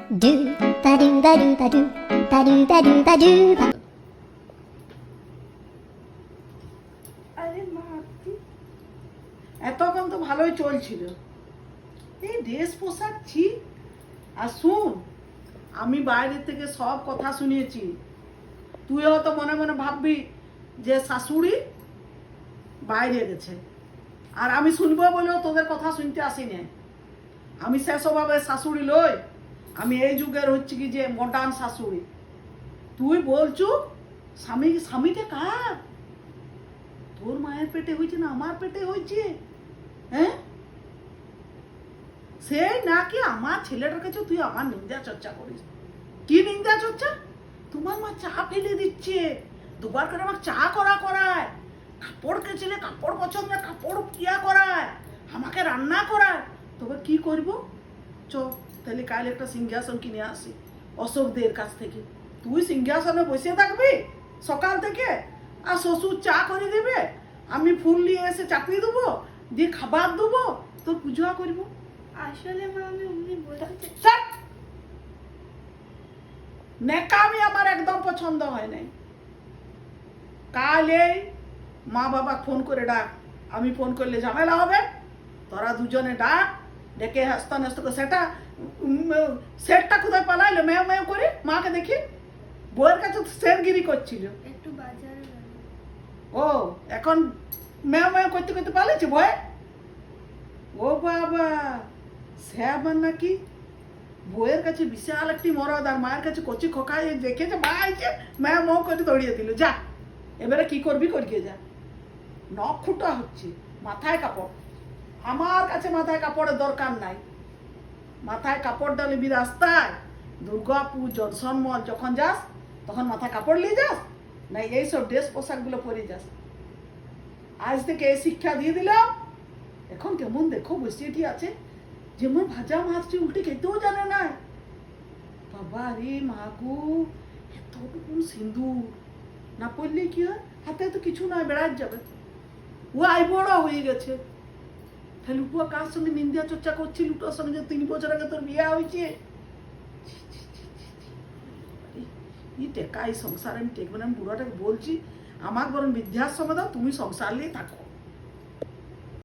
Do ba do ba do ba do ba do ba do ba do ba. আরে মা, এতক্ষণ তো ভালোই চলছিল, এই ড্রেস পোশাক ছি। আর শুন, আমি বাইরে থেকে সব কথা শুনিয়েছি। তুই হয়তো মনে মনে ভাববি যে শাশুড়ি বাইরে গেছে, আর আমি শুনবো বলেও তোদের কথা শুনতে আসিনি। আমি সেসভাবে শাশুড়ি লই, আমি এই যুগের হচ্ছে কি যে মডার্ন শাশুড়ি। তুই বলছু স্বামীকে কার? তোর মায়ের পেটে হয়েছে না আমার পেটে হয়েছে? হ্যাঁ, সেই নাকি আমার ছেলেটার কাছে তুই আমার নিন্দা চর্চা করিস। কি নিন্দা চর্চা? তোমার মা চা ফেলে দিচ্ছে, দুবার করে আমার চা করায়, কাপড় কেচেলে কাপড় পছন্দের কাপড় কিয়া করায়, আমাকে রান্না করায়। তবে কি করব? চ তাহলে কাল একটা সিংহাসন কিনে আসি অশোকদের কাছ থেকে। তুই সিংহাসনে বসে থাকবি সকাল থেকে, আর শ্বশুর চা করে দেবে, আমি ফুল নিয়ে এসে চাকরি দেবো, দিয়ে খাবার দেবো, তোর পুজো করবো। আসলে মা আমি অমনি বলতে ছাড়! নেকামি আমার একদম পছন্দ হয় নাই। কাল এই মা বাবা ফোন করে ডাক, আমি ফোন করলে ঝামেলা হবে। তোরা দুজনে ডাক, ডেকে হাসতে নাস্ত করে সেটটা কোথায় পালাইলো মেয়ে মেয়ে করে মাকে দেখি। বউয়ের কাছে তো শেরগিরি করছিল। একটু বাজারে গেলাম। ও এখন মেয়ে মেয়ে করতে করতে পালাইছে ভয়ে? ও বাবা, সে আবার নাকি বউয়ের কাছে বিশাল একটি মরদ, আর মায়ের কাছে কচি খোকায় দেখেছে মা আইছে, মেয়ে মৌ করে দৌড়িয়ে দিল। যা এবারে কি করবি করিয়ে যা। নখ খুঁটা হচ্ছে, মাথায় কাপড়। আমার কাছে মাথায় কাপড়ের দরকার নাই। মাথায় কাপড় ডালিবি রাস্তায় দুর্গাপুর জনসন মল যখন যাস তখন মাথায় কাপড় নিয়ে যাস, না এইসব ড্রেস পোশাকগুলো পরে যাস। আজ থেকে এই শিক্ষা দিয়ে দিলাম। এখন কেমন দেখো বসিয়েটি আছে, যেমন ভাজা মাছটি উল্টে খেতেও জানে না। বাবা রে মাগু, এতটুকু সিঁদুর না পড়লে কি হয়? হাতে তো কিছু নয়, বেড়াত যাবে। ও আই বড় হয়ে গেছে, তাহলে উপা কার সঙ্গে নিন্দা চর্চা করছিল? তোর সঙ্গে 3 বছর আগে তোর বিয়ে হয়েছে। টেকা এই সংসার আমি টেকবে না। আমি বুড়াটাকে বলছি আমার বরং বৃদ্ধাশ্রমে দাও, তুমি সংসার নিয়ে থাকো।